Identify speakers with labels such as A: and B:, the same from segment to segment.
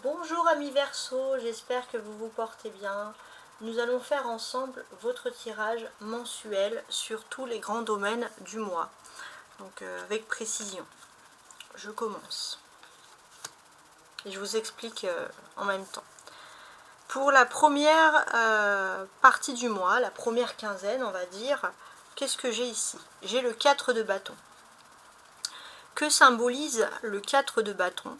A: Bonjour amis Verseau, j'espère que vous vous portez bien. Nous allons faire ensemble votre tirage mensuel sur tous les grands domaines du mois. Donc avec précision. Je commence. Et je vous explique en même temps. Pour la première partie du mois, la première quinzaine on va dire, qu'est-ce que j'ai ici? J'ai le 4 de bâton. Que symbolise le 4 de bâton?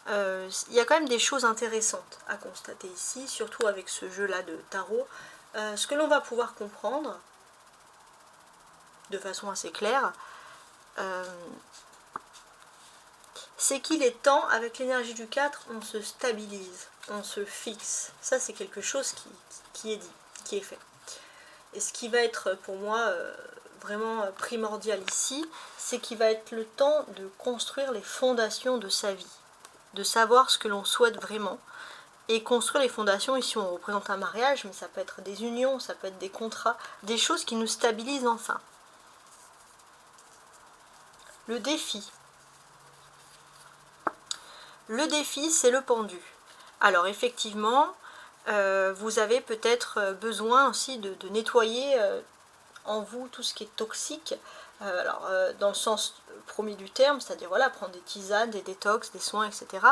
A: Il y a quand même des choses intéressantes à constater ici, surtout avec ce jeu-là de tarot. Ce que l'on va pouvoir comprendre de façon assez claire, c'est qu'il est temps, avec l'énergie du 4, on se stabilise, on se fixe. Ça, c'est quelque chose qui est dit, qui est fait. Et ce qui va être pour moi vraiment primordial ici, c'est qu'il va être le temps de construire les fondations de sa vie, de savoir ce que l'on souhaite vraiment. Et construire les fondations, ici on représente un mariage, mais ça peut être des unions, ça peut être des contrats, des choses qui nous stabilisent enfin. Le défi. Le défi, c'est le pendu. Alors effectivement, vous avez peut-être besoin aussi de nettoyer en vous tout ce qui est toxique. Dans le sens premier du terme, c'est-à-dire voilà, prendre des tisanes, des détox, des soins, etc.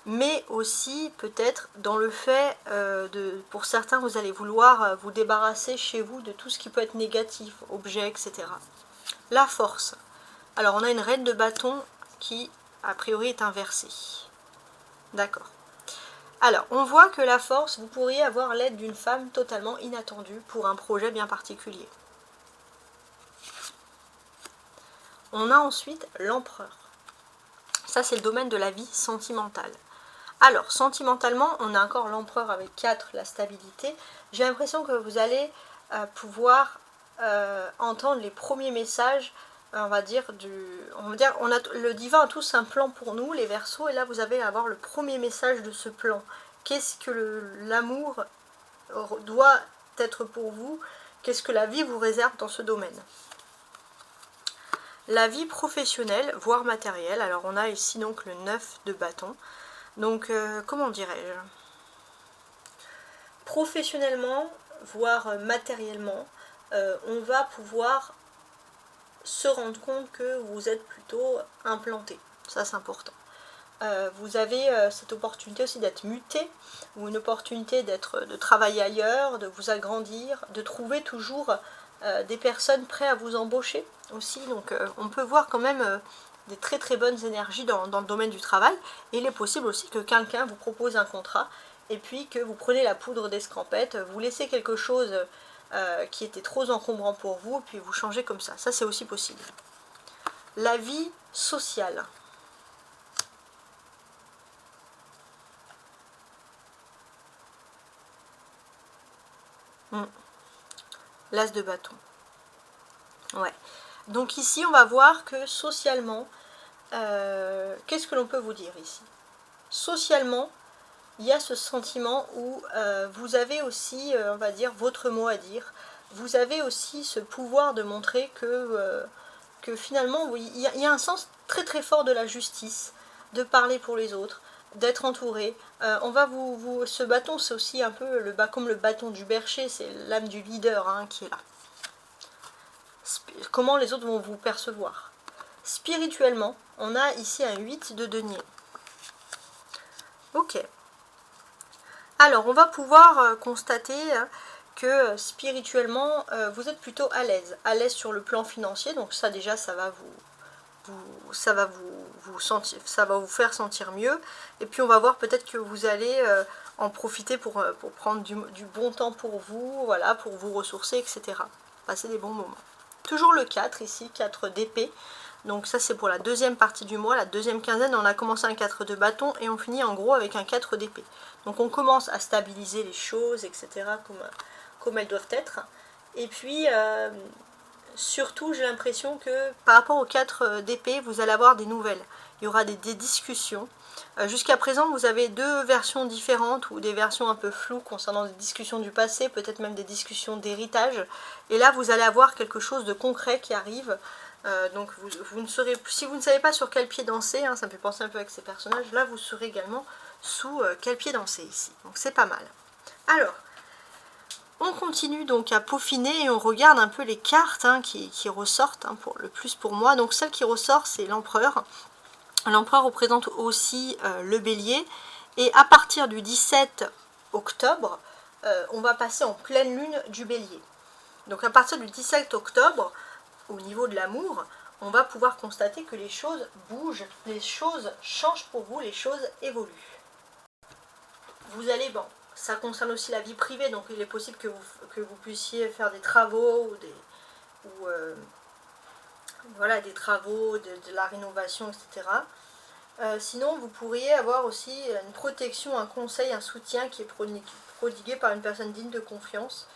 A: Mais aussi peut-être dans le fait pour certains, vous allez vouloir vous débarrasser chez vous de tout ce qui peut être négatif, objets, etc. La force. Alors on a une reine de bâton qui a priori est inversée. D'accord. Alors on voit que la force, vous pourriez avoir l'aide d'une femme totalement inattendue pour un projet bien particulier. On a ensuite l'empereur. Ça c'est le domaine de la vie sentimentale. Alors, sentimentalement, on a encore l'empereur avec 4, la stabilité. J'ai l'impression que vous allez pouvoir entendre les premiers messages, on va dire, on a, le divin a tous un plan pour nous, les Verseaux, et là vous allez avoir le premier message de ce plan. Qu'est-ce que l'amour doit être pour vous? Qu'est-ce que la vie vous réserve dans ce domaine? La vie professionnelle, voire matérielle. Alors on a ici donc le 9 de bâton. Donc, comment dirais-je? Professionnellement, voire matériellement, on va pouvoir se rendre compte que vous êtes plutôt implanté. Ça, c'est important. Vous avez cette opportunité aussi d'être muté, ou une opportunité de travailler ailleurs, de vous agrandir, de trouver toujours des personnes prêtes à vous embaucher aussi. Donc, on peut voir quand même des très très bonnes énergies dans le domaine du travail, et il est possible aussi que quelqu'un vous propose un contrat et puis que vous prenez la poudre d'escampette, vous laissez quelque chose qui était trop encombrant pour vous et puis vous changez comme ça. Ça c'est aussi possible. La vie sociale. L'as de bâton. Ouais. Donc ici on va voir que socialement, qu'est-ce que l'on peut vous dire ici? Socialement, il y a ce sentiment où vous avez aussi, on va dire, votre mot à dire. Vous avez aussi ce pouvoir de montrer que finalement, il y a un sens très très fort de la justice, de parler pour les autres, d'être entouré. On va ce bâton, c'est aussi un peu comme le bâton du berger, c'est l'âme du leader qui est là. Comment les autres vont vous percevoir. Spirituellement, on a ici un 8 de denier. Ok. Alors, on va pouvoir constater que spirituellement, vous êtes plutôt à l'aise sur le plan financier. Donc ça déjà, ça va vous faire sentir mieux. Et puis on va voir peut-être que vous allez en profiter pour prendre du bon temps pour vous, voilà, pour vous ressourcer, etc. Passer des bons moments. Toujours le 4 ici, 4 d'épée. Donc ça c'est pour la deuxième partie du mois, la deuxième quinzaine, on a commencé un 4 de bâton et on finit en gros avec un 4 d'épée. Donc on commence à stabiliser les choses, etc. comme elles doivent être. Et puis surtout j'ai l'impression que par rapport au 4 d'épée, vous allez avoir des nouvelles. Il y aura des discussions. Jusqu'à présent vous avez deux versions différentes ou des versions un peu floues concernant des discussions du passé, peut-être même des discussions d'héritage. Et là vous allez avoir quelque chose de concret qui arrive. Donc vous ne saurez, si vous ne savez pas sur quel pied danser, ça me fait penser un peu avec ces personnages, là vous saurez également sous quel pied danser ici. Donc c'est pas mal. Alors, on continue donc à peaufiner et on regarde un peu les cartes qui ressortent, pour le plus pour moi. Donc celle qui ressort, c'est l'empereur. L'empereur représente aussi le bélier. Et à partir du 17 octobre, on va passer en pleine lune du bélier. Donc à partir du 17 octobre, au niveau de l'amour, on va pouvoir constater que les choses bougent, les choses changent pour vous, les choses évoluent. Vous allez, bon, ça concerne aussi la vie privée, donc il est possible que vous puissiez faire des travaux voilà, des travaux, de la rénovation, etc. Sinon, vous pourriez avoir aussi une protection, un conseil, un soutien qui est prodigué par une personne digne de confiance,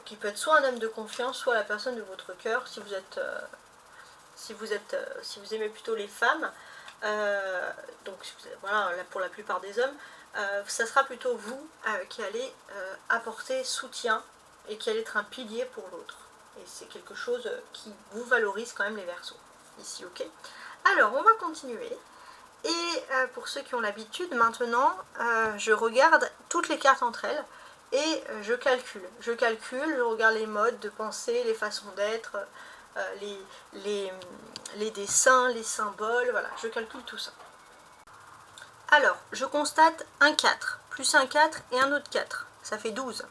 A: qui peut être soit un homme de confiance, soit la personne de votre cœur, si vous aimez plutôt les femmes. Donc voilà, pour la plupart des hommes, ça sera plutôt vous qui allez apporter soutien et qui allez être un pilier pour l'autre. Et c'est quelque chose qui vous valorise quand même les Verseaux. Ici, ok. Alors, on va continuer. Et pour ceux qui ont l'habitude, maintenant, je regarde toutes les cartes entre elles et je calcule. Je regarde les modes de pensée, les façons d'être, les dessins, les symboles, voilà, je calcule tout ça. Alors, je constate un 4, plus un 4 et un autre 4, ça fait 12.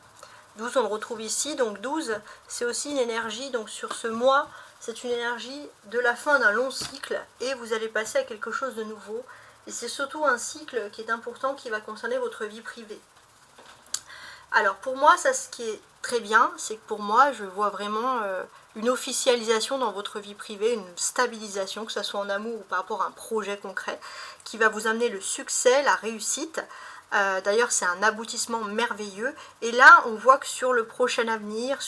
A: 12, on le retrouve ici, donc 12, c'est aussi une énergie, donc sur ce mois, c'est une énergie de la fin d'un long cycle, et vous allez passer à quelque chose de nouveau, et c'est surtout un cycle qui est important, qui va concerner votre vie privée. Alors pour moi, ça, ce qui est très bien, c'est que pour moi, je vois vraiment une officialisation dans votre vie privée, une stabilisation, que ce soit en amour ou par rapport à un projet concret, qui va vous amener le succès, la réussite. D'ailleurs, c'est un aboutissement merveilleux. Et là, on voit que sur le prochain avenir,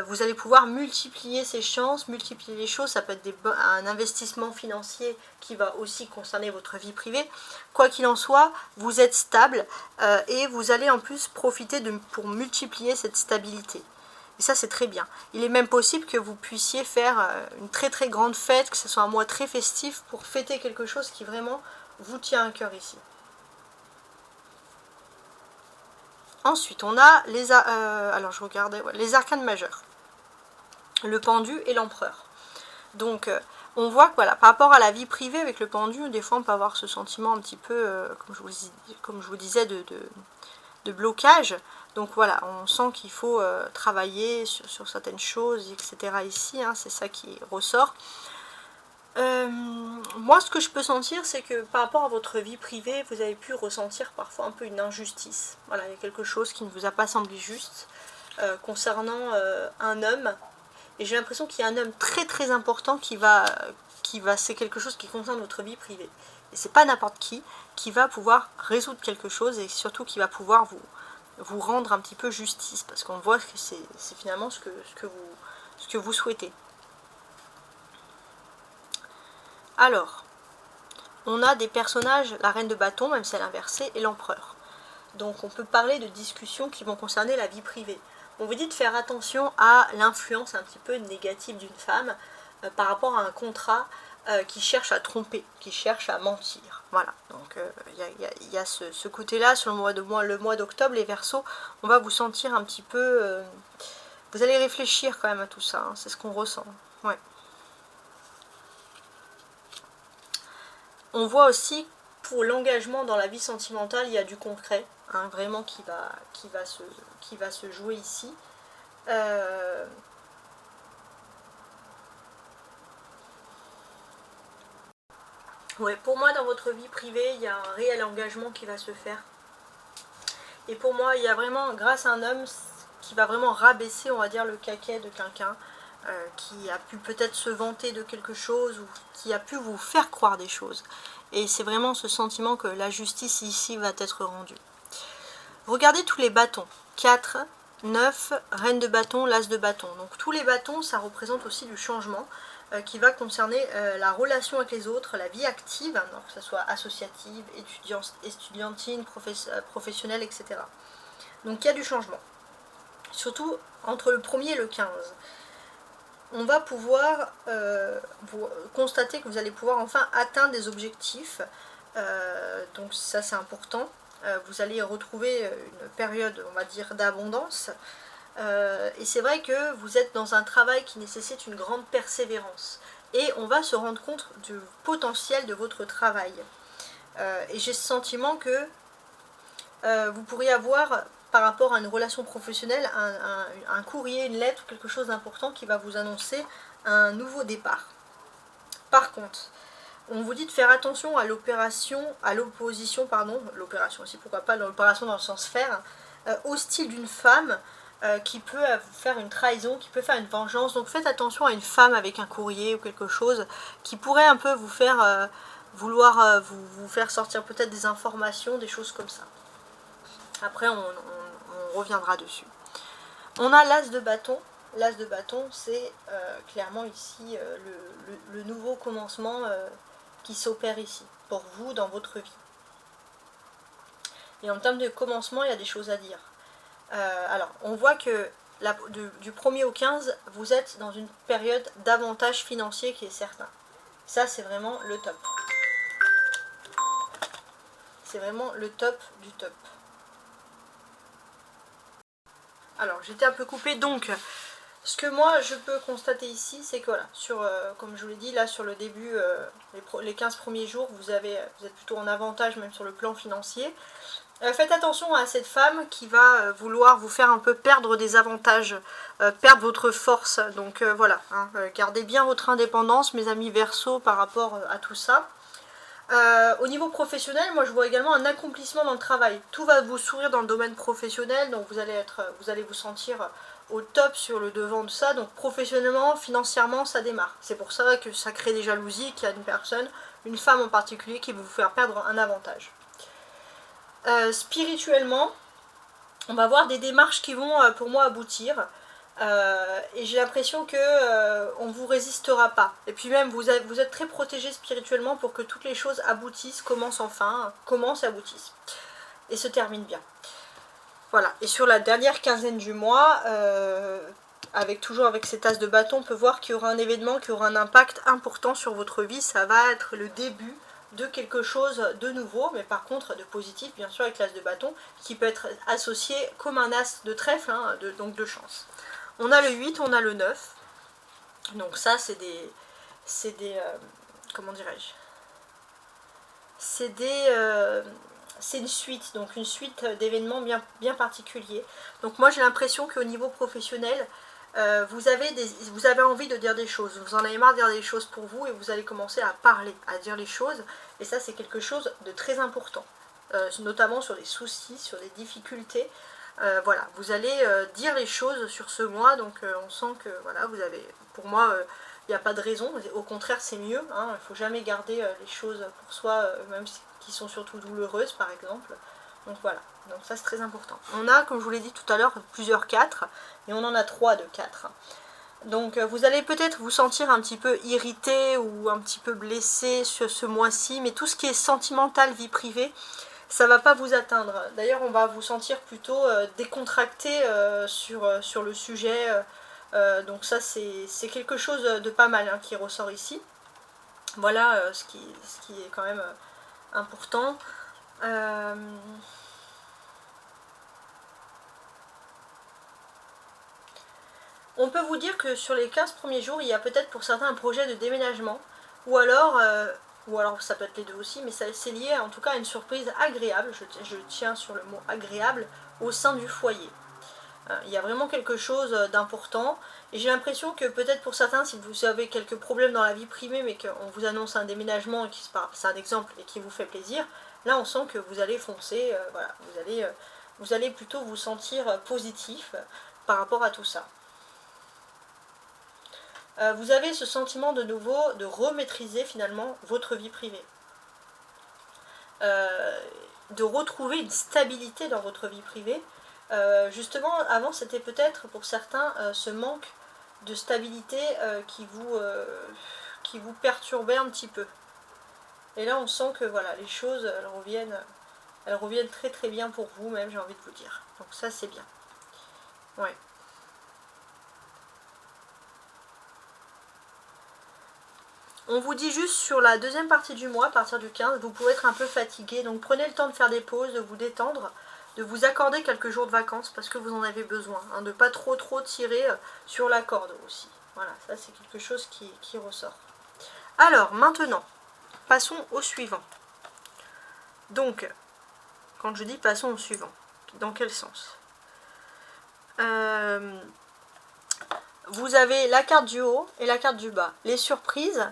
A: vous allez pouvoir multiplier ces chances, multiplier les choses. Ça peut être un investissement financier qui va aussi concerner votre vie privée. Quoi qu'il en soit, vous êtes stable et vous allez en plus profiter pour multiplier cette stabilité. Et ça, c'est très bien. Il est même possible que vous puissiez faire une très très grande fête, que ce soit un mois très festif pour fêter quelque chose qui vraiment vous tient à cœur ici. Ensuite, on a alors je regardais, les arcanes majeurs, le pendu et l'empereur. Donc, on voit que voilà, par rapport à la vie privée avec le pendu, des fois on peut avoir ce sentiment un petit peu, comme je vous disais, de blocage. Donc voilà, on sent qu'il faut travailler sur certaines choses, etc. ici, c'est ça qui ressort. Moi, ce que je peux sentir, c'est que par rapport à votre vie privée, vous avez pu ressentir parfois un peu une injustice. Voilà, il y a quelque chose qui ne vous a pas semblé juste concernant un homme. Et j'ai l'impression qu'il y a un homme très très important c'est quelque chose qui concerne votre vie privée. Et c'est pas n'importe qui va pouvoir résoudre quelque chose et surtout qui va pouvoir vous rendre un petit peu justice. Parce qu'on voit que c'est finalement ce que vous souhaitez. Alors, on a des personnages, la reine de bâton, même si elle est inversée, et l'empereur. Donc on peut parler de discussions qui vont concerner la vie privée. On vous dit de faire attention à l'influence un petit peu négative d'une femme par rapport à un contrat qui cherche à tromper, qui cherche à mentir. Voilà, donc il y a ce côté-là sur le mois d'octobre, les Verseaux, on va vous sentir un petit peu... vous allez réfléchir quand même à tout ça, c'est ce qu'on ressent. Ouais. On voit aussi, pour l'engagement dans la vie sentimentale, il y a du concret, vraiment qui va se jouer ici. Ouais, pour moi, dans votre vie privée, il y a un réel engagement qui va se faire. Et pour moi, il y a vraiment, grâce à un homme qui va vraiment rabaisser, on va dire, le caquet de quelqu'un, qui a pu peut-être se vanter de quelque chose ou qui a pu vous faire croire des choses. Et c'est vraiment ce sentiment que la justice ici va être rendue. Regardez tous les bâtons. 4, 9, reine de bâton, l'as de bâton. Donc tous les bâtons, ça représente aussi du changement qui va concerner la relation avec les autres, la vie active, donc que ce soit associative, estudiantine, professionnelle, etc. Donc il y a du changement. Surtout entre le 1er et le 15. On va pouvoir constater que vous allez pouvoir enfin atteindre des objectifs Donc ça c'est important. Vous allez retrouver une période, on va dire, d'abondance. Et c'est vrai que vous êtes dans un travail qui nécessite une grande persévérance. Et on va se rendre compte du potentiel de votre travail. Et j'ai ce sentiment que vous pourriez avoir, par rapport à une relation professionnelle, un courrier, une lettre, quelque chose d'important qui va vous annoncer un nouveau départ. Par contre, on vous dit de faire attention à l'opposition, l'opération aussi, pourquoi pas, l'opération dans le sens faire, hostile d'une femme qui peut vous faire une trahison, qui peut faire une vengeance. Donc faites attention à une femme avec un courrier ou quelque chose qui pourrait un peu vous faire vouloir vous faire sortir peut-être des informations, des choses comme ça. Après on reviendra dessus. On a l'as de bâton. L'as de bâton, c'est clairement ici le nouveau commencement qui s'opère ici, pour vous, dans votre vie. Et en termes de commencement, il y a des choses à dire. Alors, on voit que du 1er au 15, vous êtes dans une période d'avantage financier qui est certain. Ça, c'est vraiment le top. C'est vraiment le top du top. Alors, j'étais un peu coupée, donc... Ce que moi je peux constater ici, c'est que voilà, comme je vous l'ai dit, là sur le début, les 15 premiers jours, vous êtes plutôt en avantage même sur le plan financier. Faites attention à cette femme qui va vouloir vous faire un peu perdre des avantages, perdre votre force. Donc voilà, hein, gardez bien votre indépendance, mes amis Verseau, par rapport à tout ça. Au niveau professionnel, moi je vois également un accomplissement dans le travail. Tout va vous sourire dans le domaine professionnel, donc vous allez vous sentir au top sur le devant de ça. Donc professionnellement, financièrement, ça démarre. C'est pour ça que ça crée des jalousies, qu'il y a une personne, une femme en particulier, qui va vous faire perdre un avantage. Spirituellement, on va voir des démarches qui vont pour moi aboutir. Et j'ai l'impression que on ne vous résistera pas. Et puis même, vous êtes très protégé spirituellement pour que toutes les choses aboutissent, commencent et aboutissent. Et se terminent bien. Voilà. Et sur la dernière quinzaine du mois, toujours avec cet as de bâton, on peut voir qu'il y aura un événement qui aura un impact important sur votre vie. Ça va être le début de quelque chose de nouveau, mais par contre de positif, bien sûr, avec l'as de bâton, qui peut être associé comme un as de trèfle, hein, donc de chance. On a le 8, on a le 9. Donc ça, c'est des comment dirais-je, c'est une suite, donc une suite d'événements bien particuliers. Donc moi, j'ai l'impression qu'au niveau professionnel, vous avez envie de dire des choses. Vous en avez marre de dire des choses pour vous et vous allez commencer à parler, à dire les choses. Et ça, c'est quelque chose de très important, notamment sur des soucis, sur des difficultés. Voilà, vous allez dire les choses sur ce mois, donc on sent que voilà, vous avez, pour moi, il n'y a pas de raison, au contraire c'est mieux, hein, il ne faut jamais garder les choses pour soi, même qui sont surtout douloureuses par exemple, donc voilà, donc ça c'est très important. On a, comme je vous l'ai dit tout à l'heure, plusieurs 4, et on en a 3 de 4. Donc vous allez peut-être vous sentir un petit peu irrité ou un petit peu blessé sur ce mois-ci, mais tout ce qui est sentimental, vie privée, ça va pas vous atteindre. D'ailleurs, on va vous sentir plutôt décontracté sur le sujet. Donc ça, c'est quelque chose de pas mal hein, qui ressort ici. Voilà ce qui est quand même important. On peut vous dire que sur les 15 premiers jours, il y a peut-être pour certains un projet de déménagement. Ou alors ça peut être les deux aussi, mais c'est lié en tout cas à une surprise agréable, je tiens sur le mot agréable, au sein du foyer. Il y a vraiment quelque chose d'important, et j'ai l'impression que peut-être pour certains, si vous avez quelques problèmes dans la vie privée, mais qu'on vous annonce un déménagement, c'est un exemple, et qui vous fait plaisir, là on sent que vous allez foncer, voilà, vous allez plutôt vous sentir positif par rapport à tout ça. Vous avez ce sentiment de nouveau de remaîtriser finalement votre vie privée. De retrouver une stabilité dans votre vie privée. Justement, avant c'était peut-être pour certains ce manque de stabilité qui vous perturbait un petit peu. Et là on sent que voilà, les choses elles reviennent très très bien pour vous même, j'ai envie de vous dire. Donc ça c'est bien. Ouais. On vous dit juste sur la deuxième partie du mois, à partir du 15, vous pouvez être un peu fatigué. Donc prenez le temps de faire des pauses, de vous détendre, de vous accorder quelques jours de vacances parce que vous en avez besoin. Hein, de ne pas trop tirer sur la corde aussi. Voilà, ça c'est quelque chose qui ressort. Alors maintenant, passons au suivant. Donc, quand je dis passons au suivant, dans quel sens? Vous avez la carte du haut et la carte du bas. Les surprises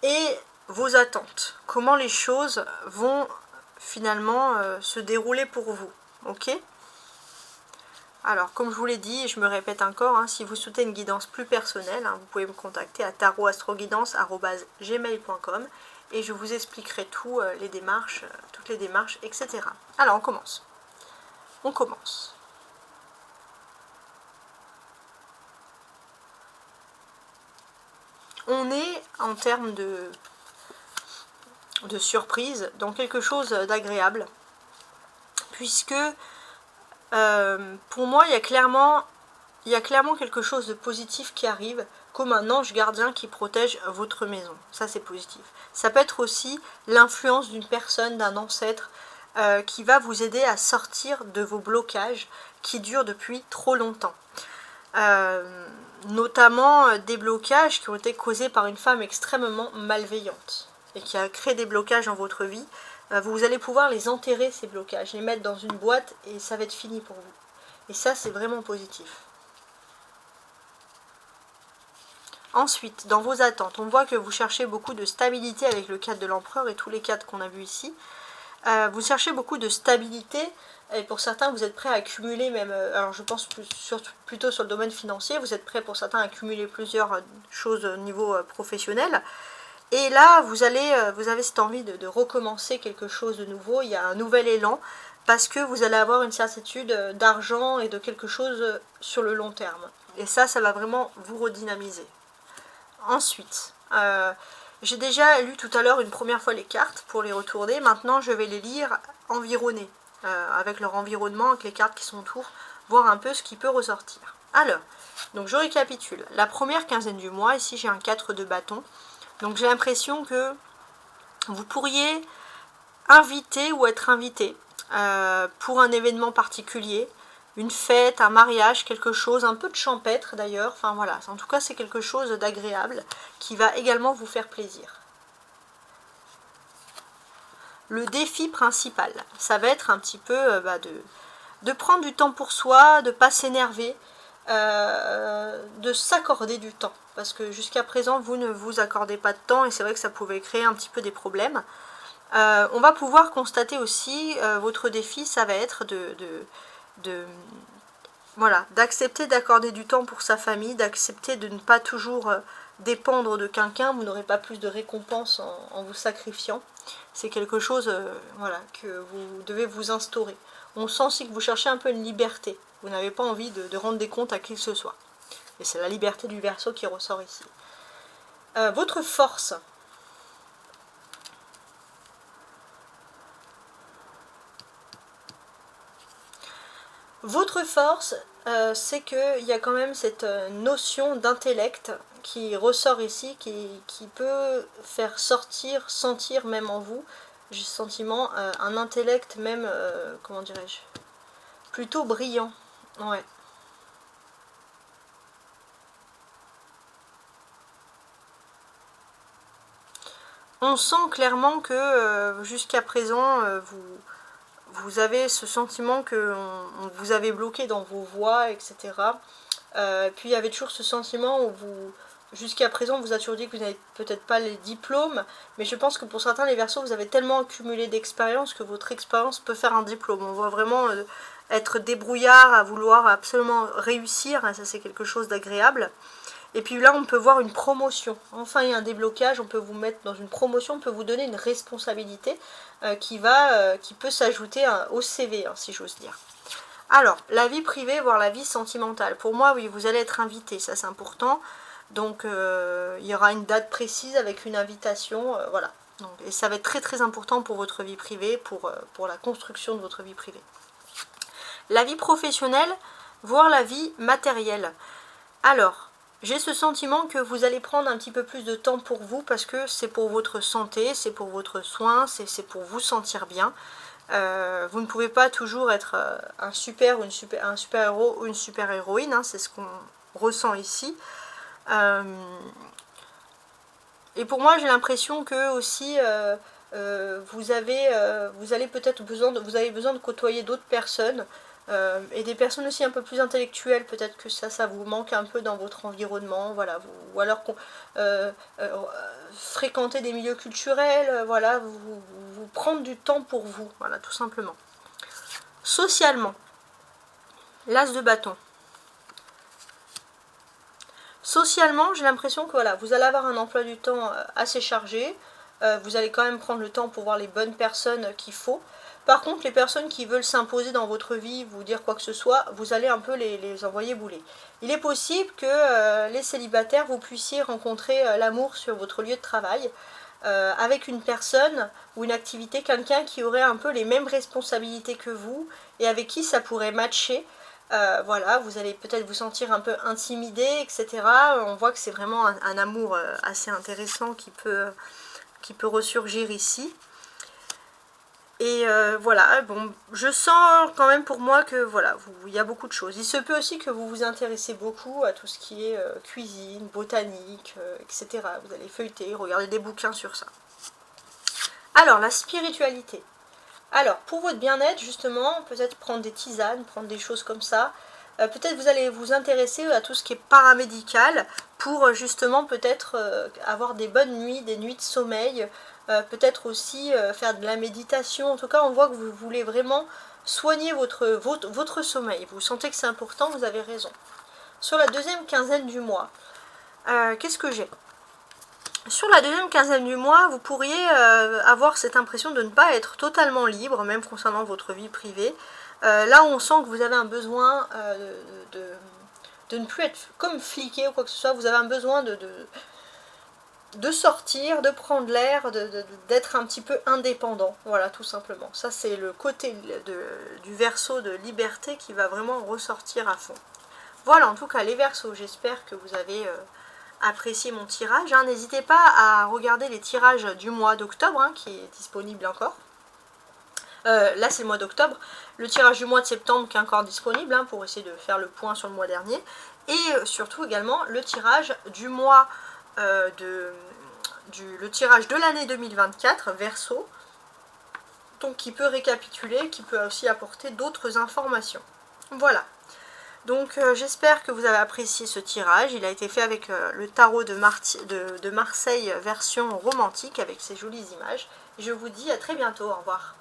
A: et vos attentes. Comment les choses vont finalement se dérouler pour vous. Ok? Alors, comme je vous l'ai dit, et je me répète encore, hein, si vous souhaitez une guidance plus personnelle, hein, vous pouvez me contacter à tarotastroguidance@gmail.com et je vous expliquerai toutes les démarches, etc. Alors, on commence. On commence. On est, en termes de surprise, dans quelque chose d'agréable, puisque pour moi, il y a clairement quelque chose de positif qui arrive, comme un ange gardien qui protège votre maison. Ça, c'est positif. Ça peut être aussi l'influence d'une personne, d'un ancêtre, qui va vous aider à sortir de vos blocages qui durent depuis trop longtemps. Notamment des blocages qui ont été causés par une femme extrêmement malveillante et qui a créé des blocages dans votre vie. Vous allez pouvoir les enterrer, ces blocages, les mettre dans une boîte et ça va être fini pour vous. Et ça, c'est vraiment positif. Ensuite, dans vos attentes, on voit que vous cherchez beaucoup de stabilité avec le cadre de l'empereur et tous les cadres qu'on a vus ici. Vous cherchez beaucoup de stabilité. Et pour certains, vous êtes prêts à accumuler même, alors je pense plutôt sur le domaine financier, vous êtes prêts pour certains à accumuler plusieurs choses au niveau professionnel. Et là, vous avez cette envie de recommencer quelque chose de nouveau, il y a un nouvel élan, parce que vous allez avoir une certitude d'argent et de quelque chose sur le long terme. Et ça va vraiment vous redynamiser. Ensuite, j'ai déjà lu tout à l'heure une première fois les cartes pour les retourner, maintenant je vais les lire environnés. Avec leur environnement, avec les cartes qui sont autour, voir un peu ce qui peut ressortir. Alors, donc je récapitule. La première quinzaine du mois, ici j'ai un 4 de bâton. Donc j'ai l'impression que vous pourriez inviter ou être invité pour un événement particulier, une fête, un mariage, quelque chose, un peu de champêtre d'ailleurs. Enfin voilà, en tout cas c'est quelque chose d'agréable qui va également vous faire plaisir. Le défi principal, ça va être un petit peu de prendre du temps pour soi, de ne pas s'énerver, de s'accorder du temps. Parce que jusqu'à présent, vous ne vous accordez pas de temps et c'est vrai que ça pouvait créer un petit peu des problèmes. On va pouvoir constater aussi, votre défi, ça va être d'accepter d'accorder du temps pour sa famille, d'accepter de ne pas toujours dépendre de quelqu'un. Vous n'aurez pas plus de récompense en vous sacrifiant. C'est quelque chose que vous devez vous instaurer. On sent aussi que vous cherchez un peu une liberté. Vous n'avez pas envie de rendre des comptes à qui que ce soit. Et c'est la liberté du Verseau qui ressort ici. Votre force. Votre force, c'est qu'il y a quand même cette notion d'intellect qui ressort ici, qui peut faire sentir même en vous, j'ai ce sentiment, un intellect même, comment dirais-je, plutôt brillant. Ouais. On sent clairement que jusqu'à présent, vous avez ce sentiment que vous avez bloqué dans vos voies, etc. Puis il y avait toujours ce sentiment où jusqu'à présent, vous a toujours dit que vous n'avez peut-être pas les diplômes, mais je pense que pour certains, les Verseaux, vous avez tellement accumulé d'expérience que votre expérience peut faire un diplôme. On voit vraiment être débrouillard, à vouloir absolument réussir, hein, ça c'est quelque chose d'agréable. Et puis là, on peut voir une promotion. Enfin, il y a un déblocage, on peut vous mettre dans une promotion, on peut vous donner une responsabilité qui peut s'ajouter au CV, hein, si j'ose dire. Alors, la vie privée, voire la vie sentimentale. Pour moi, oui, vous allez être invité, ça c'est important. Donc, il y aura une date précise avec une invitation, voilà. Donc, et ça va être très très important pour votre vie privée, pour la construction de votre vie privée. La vie professionnelle, voire la vie matérielle. Alors, J'ai ce sentiment que vous allez prendre un petit peu plus de temps pour vous parce que c'est pour votre santé, c'est pour votre soin, c'est pour vous sentir bien. Vous ne pouvez pas toujours être un super héros ou une super héroïne, hein, c'est ce qu'on ressent ici. Et pour moi, j'ai l'impression que aussi vous avez peut-être besoin de côtoyer d'autres personnes et des personnes aussi un peu plus intellectuelles. Peut-être que ça vous manque un peu dans votre environnement, voilà. Ou alors fréquenter des milieux culturels, voilà, vous prendre du temps pour vous, voilà, tout simplement. Socialement, l'as de bâton. Socialement, j'ai l'impression que voilà, vous allez avoir un emploi du temps assez chargé. Vous allez quand même prendre le temps pour voir les bonnes personnes qu'il faut. Par contre, les personnes qui veulent s'imposer dans votre vie, vous dire quoi que ce soit, vous allez un peu les envoyer bouler. Il est possible que les célibataires, vous puissiez rencontrer l'amour sur votre lieu de travail, avec une personne ou une activité, quelqu'un qui aurait un peu les mêmes responsabilités que vous et avec qui ça pourrait matcher. Voilà, vous allez peut-être vous sentir un peu intimidé, etc. On voit que c'est vraiment un amour assez intéressant qui peut ressurgir ici. Et voilà, bon, je sens quand même pour moi que voilà, il y a beaucoup de choses. Il se peut aussi que vous vous intéressez beaucoup à tout ce qui est cuisine, botanique, etc. Vous allez feuilleter, regarder des bouquins sur ça. Alors, la spiritualité. Alors, pour votre bien-être, justement, peut-être prendre des tisanes, prendre des choses comme ça. Peut-être vous allez vous intéresser à tout ce qui est paramédical pour justement peut-être avoir des bonnes nuits, des nuits de sommeil. Peut-être aussi faire de la méditation. En tout cas, on voit que vous voulez vraiment soigner votre sommeil. Vous sentez que c'est important, vous avez raison. Sur la deuxième quinzaine du mois, qu'est-ce que j'ai ? Sur la deuxième quinzaine du mois, vous pourriez avoir cette impression de ne pas être totalement libre, même concernant votre vie privée. Là où on sent que vous avez un besoin de ne plus être comme fliqué ou quoi que ce soit, vous avez un besoin de sortir, de prendre l'air, d'être un petit peu indépendant. Voilà, tout simplement. Ça, c'est le côté du Verseau de liberté qui va vraiment ressortir à fond. Voilà, en tout cas, les Verseaux, j'espère que vous avez apprécié mon tirage. Hein. N'hésitez pas à regarder les tirages du mois d'octobre, hein, qui est disponible encore. Là, c'est le mois d'octobre. Le tirage du mois de septembre qui est encore disponible, hein, pour essayer de faire le point sur le mois dernier. Et surtout également le tirage du mois le tirage de l'année 2024, Verseau, donc qui peut récapituler, qui peut aussi apporter d'autres informations. Voilà. Donc j'espère que vous avez apprécié ce tirage. Il a été fait avec le tarot de Marseille version romantique avec ses jolies images. Et je vous dis à très bientôt. Au revoir.